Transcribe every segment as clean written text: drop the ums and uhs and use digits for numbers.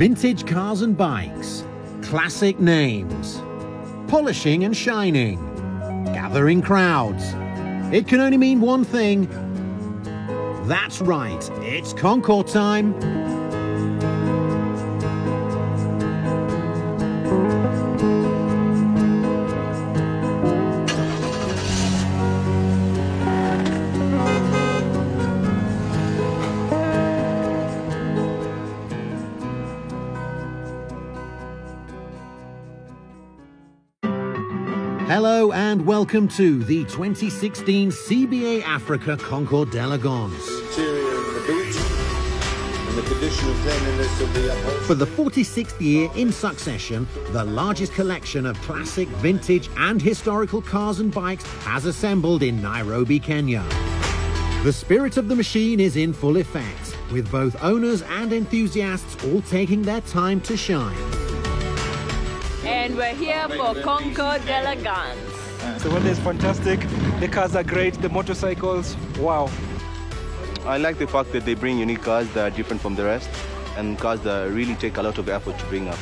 Vintage cars and bikes, classic names, polishing and shining, gathering crowds. It can only mean one thing. That's right, it's Concours time. Hello and welcome to the 2016 CBA Africa Concours d'Elegance. For the 46th year in succession, the largest collection of classic, vintage and historical cars and bikes has assembled in Nairobi, Kenya. The spirit of the machine is in full effect, with both owners and enthusiasts all taking their time to shine. And we're here for Concours d'Elegance. The weather is fantastic, the cars are great, the motorcycles, wow. I like the fact that they bring unique cars that are different from the rest and cars that really take a lot of effort to bring up.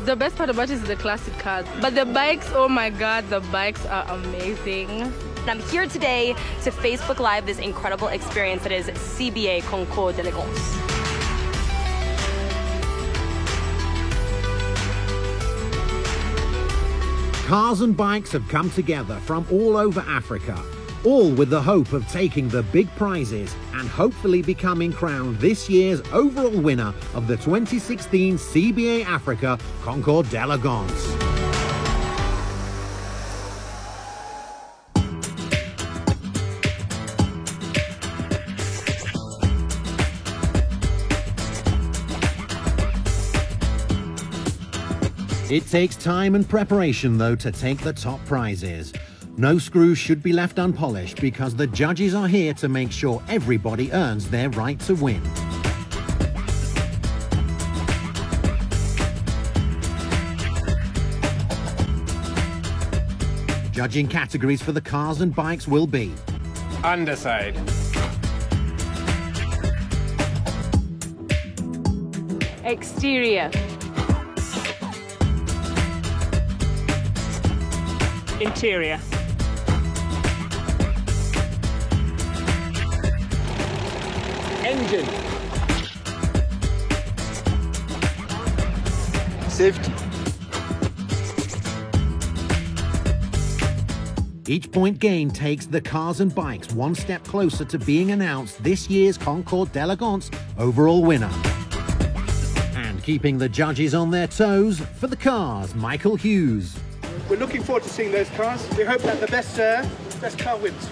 The best part about it is the classic cars, but the bikes, oh my god, the bikes are amazing. I'm here today to Facebook Live this incredible experience that is CBA Concours d'Elegance. Cars and bikes have come together from all over Africa, all with the hope of taking the big prizes and hopefully becoming crowned this year's overall winner of the 2016 CBA Africa Concours d'Elegance. It takes time and preparation, though, to take the top prizes. No screws should be left unpolished because the judges are here to make sure everybody earns their right to win. Judging categories for the cars and bikes will be underside, Exterior, interior, engine, Safety. Each point gained takes the cars and bikes one step closer to being announced this year's Concours d'Elegance overall winner. And keeping the judges on their toes, for the cars, Michael Hughes. We're looking forward to seeing those cars. We hope that the best car wins.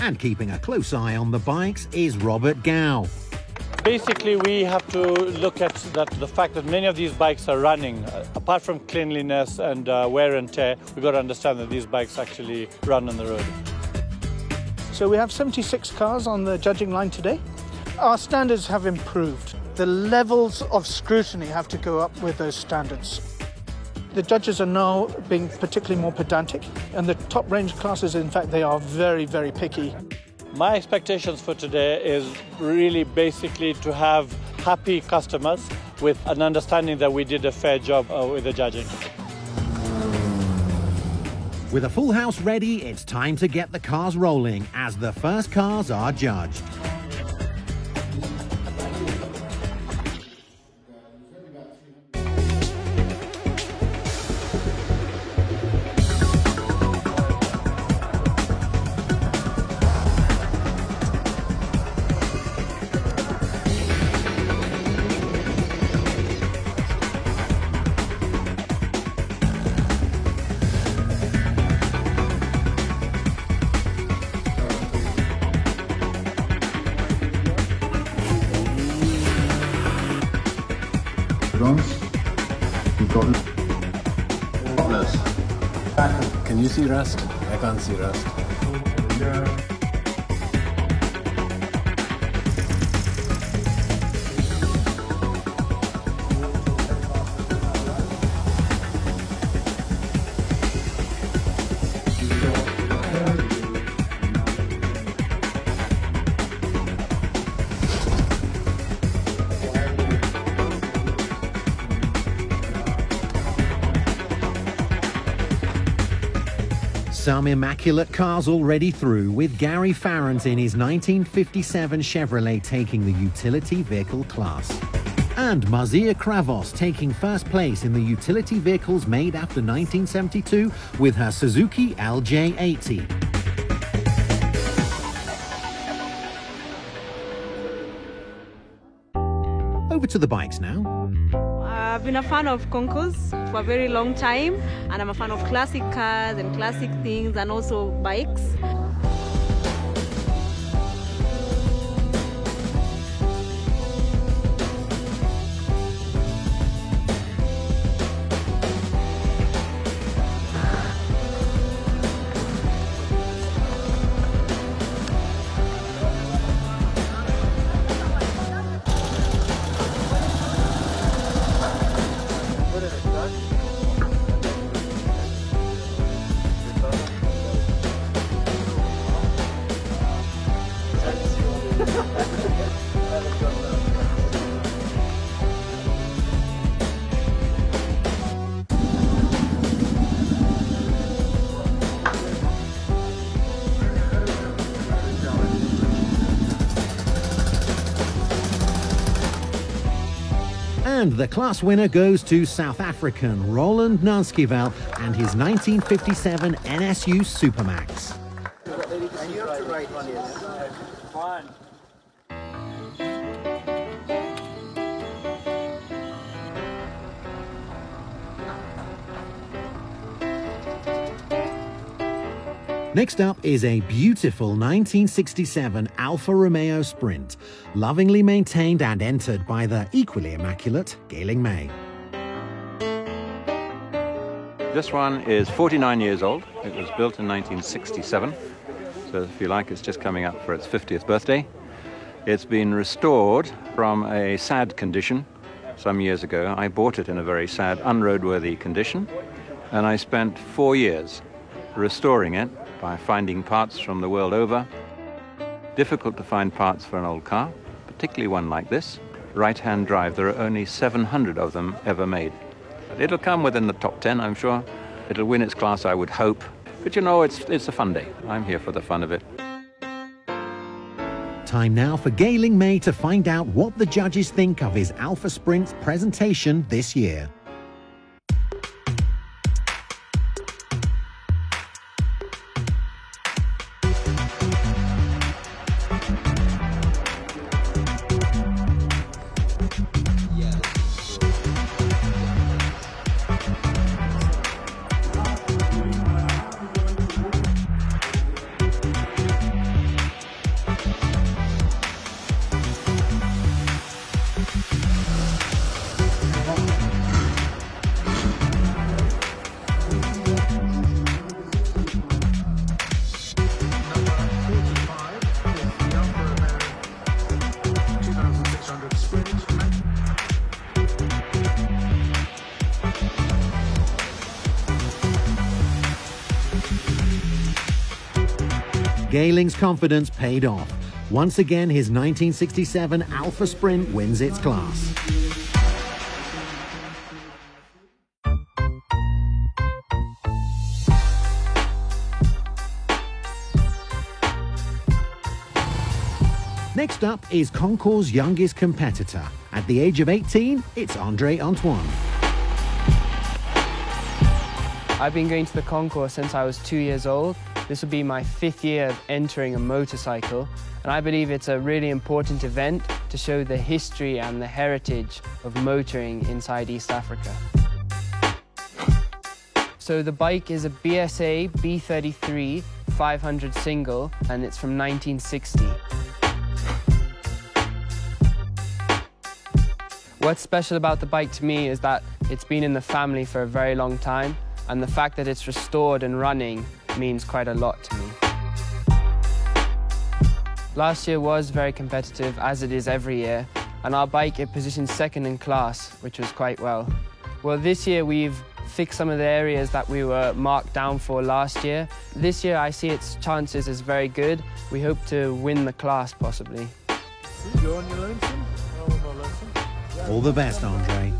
And keeping a close eye on the bikes is Robert Gow. Basically, we have to look at the fact that many of these bikes are running. Apart from cleanliness and wear and tear, we've got to understand that these bikes actually run on the road. So we have 76 cars on the judging line today. Our standards have improved. The levels of scrutiny have to go up with those standards. The judges are now being particularly more pedantic, and the top range classes, in fact, they are very, very picky. My expectations for today is really basically to have happy customers with an understanding that we did a fair job with the judging. With a full house ready, it's time to get the cars rolling as the first cars are judged. You've got spotless. Can you see rust? I can't see rust. Some immaculate cars already through, with Gary Farrant in his 1957 Chevrolet taking the utility vehicle class. And Marzieh Kravos taking first place in the utility vehicles made after 1972 with her Suzuki LJ80. Over to the bikes now. I've been a fan of concours for a very long time, and I'm a fan of classic cars and classic things and also bikes. And the class winner goes to South African Roland Nanskivel and his 1957 NSU Supermax. And you have to write one, yes. Fine. Next up is a beautiful 1967 Alfa Romeo Sprint, lovingly maintained and entered by the equally immaculate Gailing May. This one is 49 years old. It was built in 1967, so if you like, it's just coming up for its 50th birthday. It's been restored from a sad condition some years ago. I bought it in a very sad, unroadworthy condition, and I spent 4 years restoring it by finding parts from the world over. Difficult to find parts for an old car, particularly one like this. Right-hand drive, there are only 700 of them ever made. It'll come within the top 10, I'm sure. It'll win its class, I would hope. But you know, it's a fun day. I'm here for the fun of it. Time now for Gailing May to find out what the judges think of his Alfa Sprint's presentation this year. Gailing's confidence paid off. Once again, his 1967 Alfa Sprint wins its class. Next up is Concours' youngest competitor. At the age of 18, it's Andre Antoine. I've been going to the concours since I was 2 years old. This will be my 5th year of entering a motorcycle, and I believe it's a really important event to show the history and the heritage of motoring inside East Africa. So the bike is a BSA B33 500 single, and it's from 1960. What's special about the bike to me is that it's been in the family for a very long time, and the fact that it's restored and running means quite a lot to me. Last year was very competitive, as it is every year, and our bike, it positioned second in class, which was quite well. Well, this year we've fixed some of the areas that we were marked down for last year. This year I see its chances as very good. We hope to win the class, possibly. You're on your lonesome? All the best, Andre.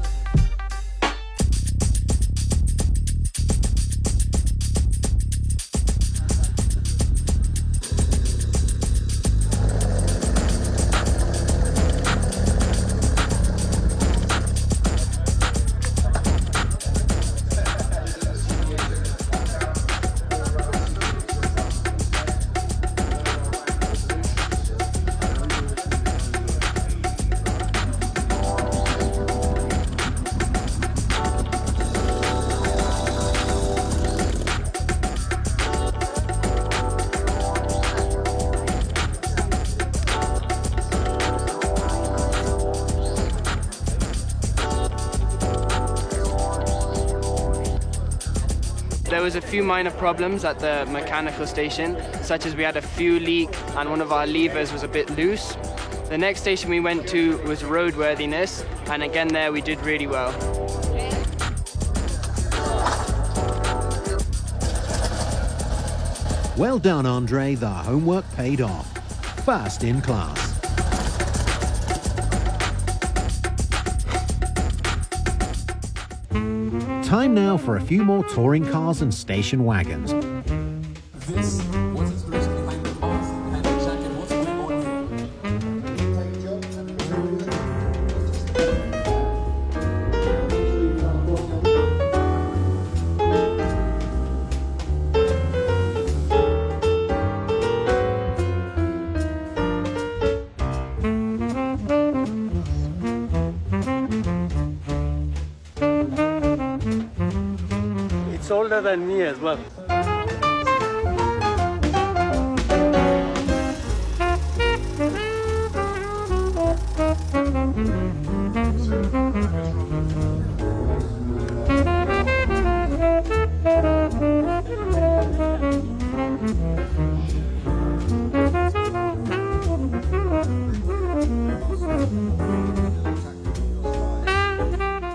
There was a few minor problems at the mechanical station, such as we had a fuel leak and one of our levers was a bit loose. The next station we went to was roadworthiness, and again there we did really well. Well done, Andre. The homework paid off. First in class. Time now for a few more touring cars and station wagons. This was inspiration behind the boss, behind the jacket. What's going on It's older than me as well.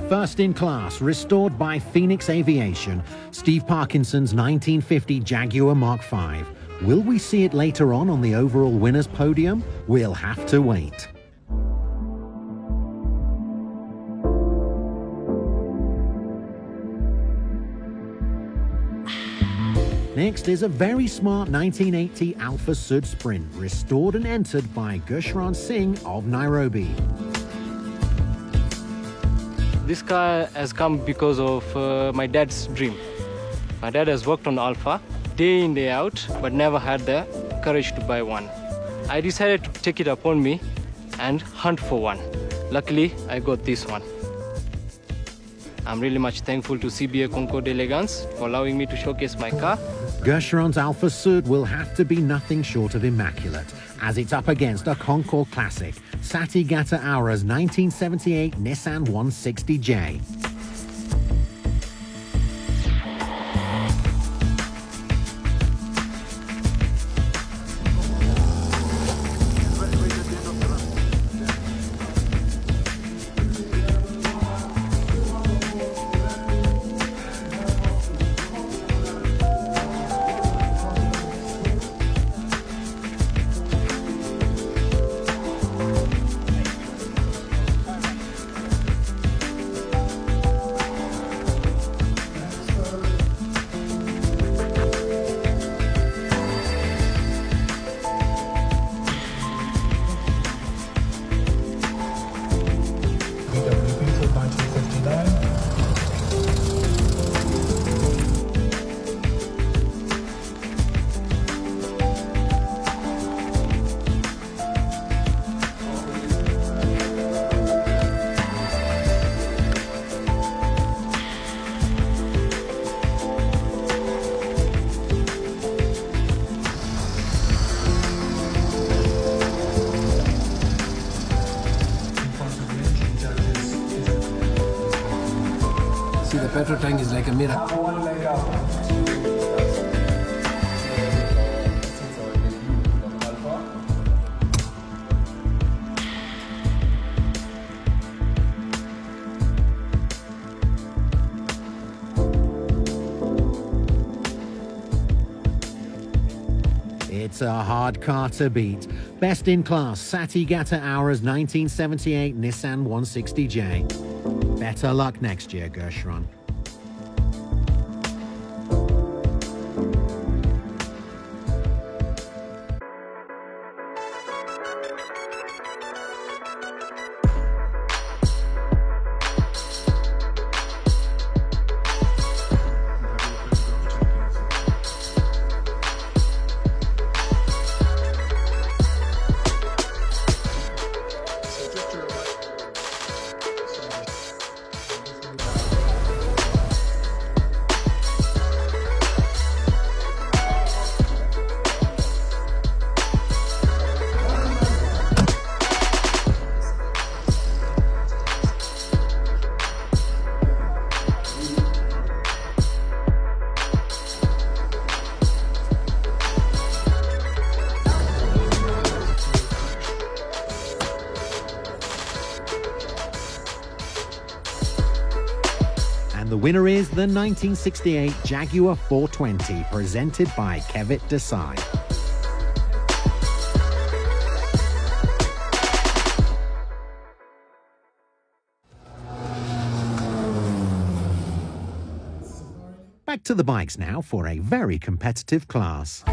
First in class, restored by Phoenix Aviation, Steve Parkinson's 1950 Jaguar Mark V. Will we see it later on the overall winners podium? We'll have to wait. Next is a very smart 1980 Alpha Sud Sprint, restored and entered by Gushran Singh of Nairobi. This car has come because of my dad's dream. My dad has worked on Alpha day in, day out, but never had the courage to buy one. I decided to take it upon me and hunt for one. Luckily, I got this one. I'm really much thankful to CBA Concours d'Elegance for allowing me to showcase my car. Gushran's Alpha Sud will have to be nothing short of immaculate, as it's up against a Concours classic, Sati Gata Aura's 1978 Nissan 160J. The petrol tank is like a mirror. It's a hard car to beat. Best in class, Sati Gata Aura's 1978 Nissan 160J. Better luck next year, Gushran. winner is the 1968 Jaguar 420, presented by Kevit Desai. Back to the bikes now for a very competitive class.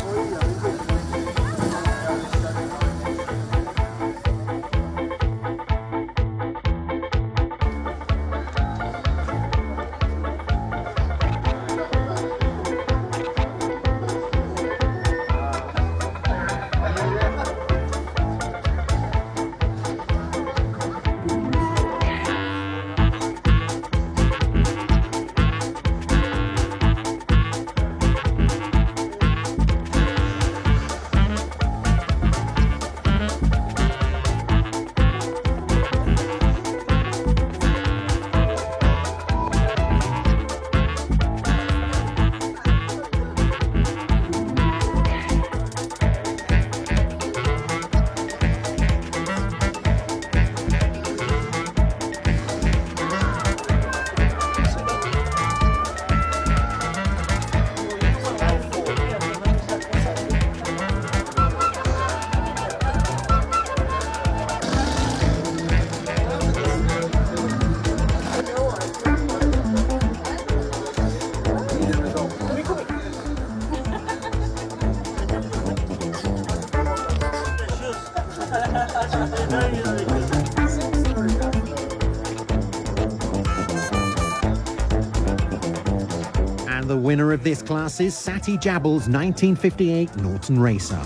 And the winner of this class is Sati Jabal's 1958 Norton Racer.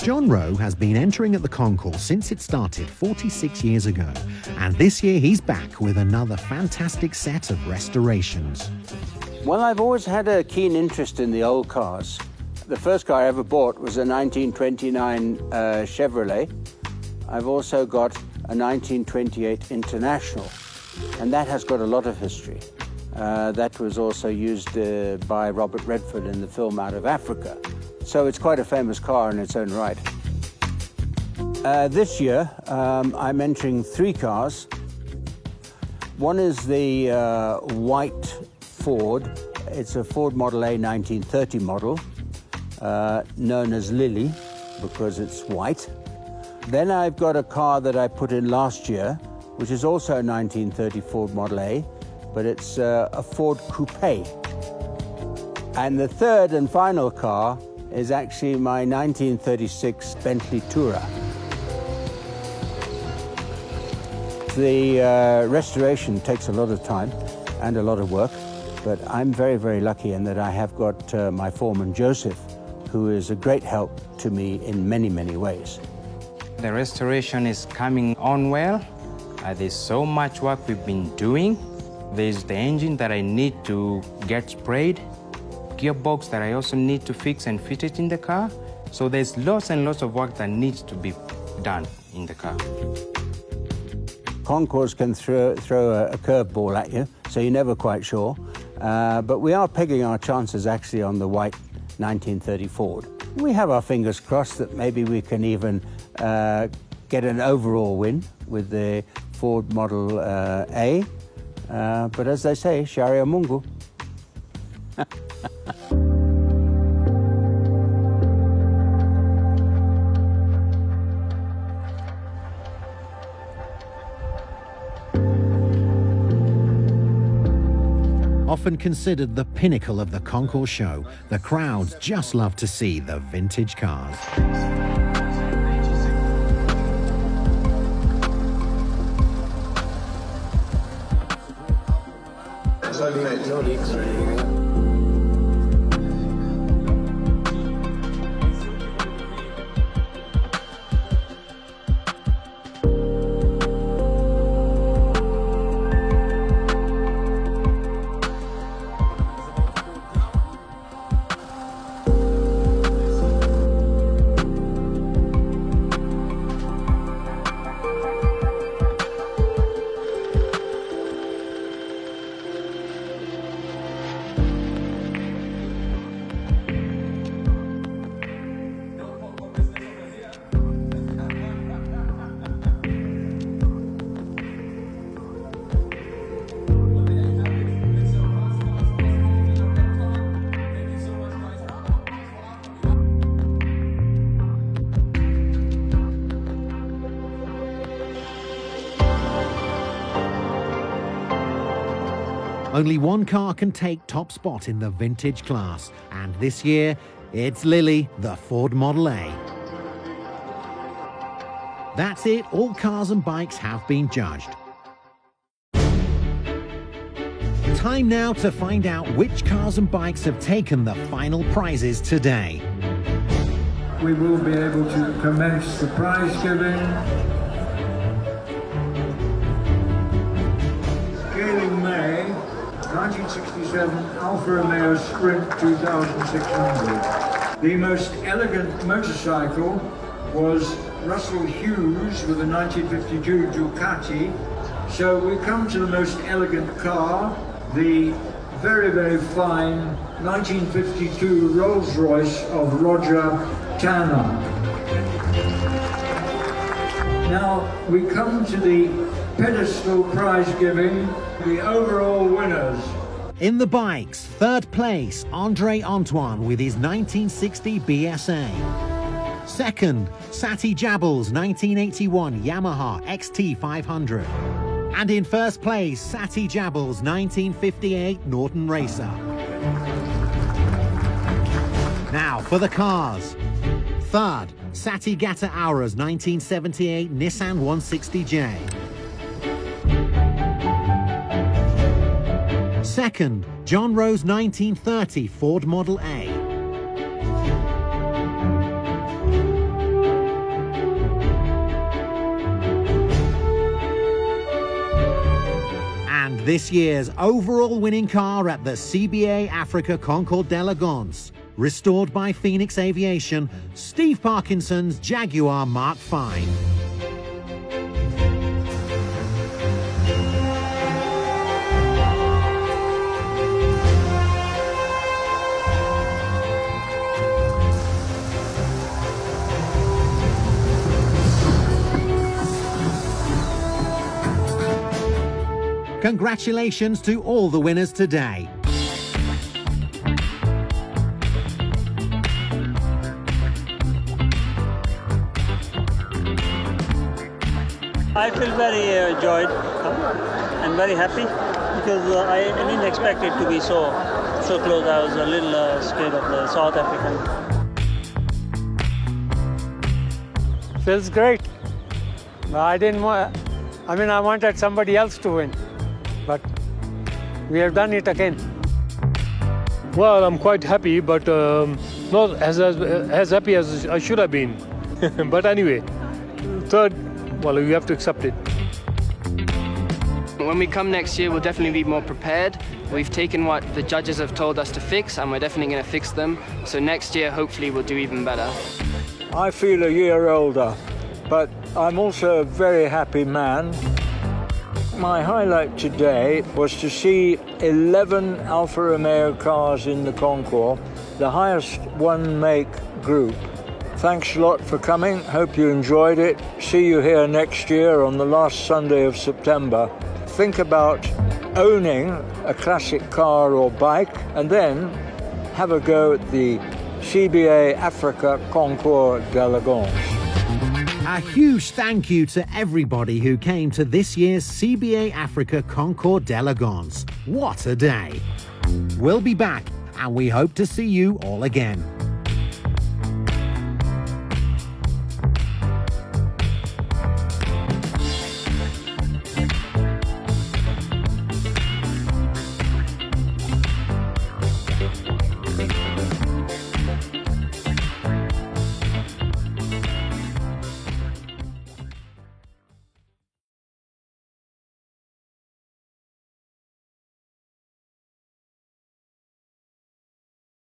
John Rowe has been entering at the concours since it started 46 years ago, and this year he's back with another fantastic set of restorations. Well, I've always had a keen interest in the old cars. The first car I ever bought was a 1929 Chevrolet. I've also got a 1928 International, and that has got a lot of history. That was also used by Robert Redford in the film Out of Africa. So it's quite a famous car in its own right. This year, I'm entering 3 cars. One is the white Ford. It's a Ford Model A 1930 model, known as Lily because it's white. Then I've got a car that I put in last year, which is also a 1930 Ford Model A, but it's a Ford Coupe. And the third and final car is actually my 1936 Bentley Tourer. The restoration takes a lot of time and a lot of work, but I'm very, very lucky in that I have got my foreman, Joseph, who is a great help to me in many, many ways. The restoration is coming on well. There's so much work we've been doing. There's the engine that I need to get sprayed, gearbox that I also need to fix and fit it in the car. So there's lots and lots of work that needs to be done in the car. Concours can throw a curveball at you, so you're never quite sure. But we are pegging our chances actually on the white 1930 Ford. We have our fingers crossed that maybe we can even get an overall win with the Ford Model A. But as they say, Sharia Mungu. Often considered the pinnacle of the concours show, the crowds just love to see the vintage cars. No leaks or anything. Only one car can take top spot in the vintage class, and this year it's Lily, the Ford Model A. That's it, all cars and bikes have been judged. Time now to find out which cars and bikes have taken the final prizes today. We will be able to commence the prize giving. Scaling May, 1967 Alfa Romeo Sprint 2600. The most elegant motorcycle was Russell Hughes with a 1952 Ducati. So we come to the most elegant car, the very, very fine 1952 Rolls-Royce of Roger Tanner. Now we come to the pedestal prize giving, the overall winners. In the bikes, third place, Andre Antoine with his 1960 BSA. Second, Sati Jabals 1981 Yamaha XT500. And in first place, Sati Jabals 1958 Norton Racer. Now for the cars. Third, Sati Gata Aura's 1978 Nissan 160J. Second, John Rowe's 1930 Ford Model A. And this year's overall winning car at the CBA Africa Concours d'Elegance, restored by Phoenix Aviation, Steve Parkinson's Jaguar Mark V. Congratulations to all the winners today. I feel very joyed and very happy because I didn't expect it to be so close. I was a little scared of the South African. Feels great. I wanted somebody else to win, but we have done it again. Well, I'm quite happy, but not as happy as I should have been. But anyway, third, well, you have to accept it. When we come next year, we'll definitely be more prepared. We've taken what the judges have told us to fix, and we're definitely going to fix them. So next year, hopefully, we'll do even better. I feel a year older, but I'm also a very happy man. My highlight today was to see 11 Alfa Romeo cars in the concours, the highest one-make group. Thanks a lot for coming. Hope you enjoyed it. See you here next year on the last Sunday of September. Think about owning a classic car or bike and then have a go at the CBA Africa Concours d'Elegance. A huge thank you to everybody who came to this year's CBA Africa Concours d'Elegance. What a day! We'll be back, and we hope to see you all again.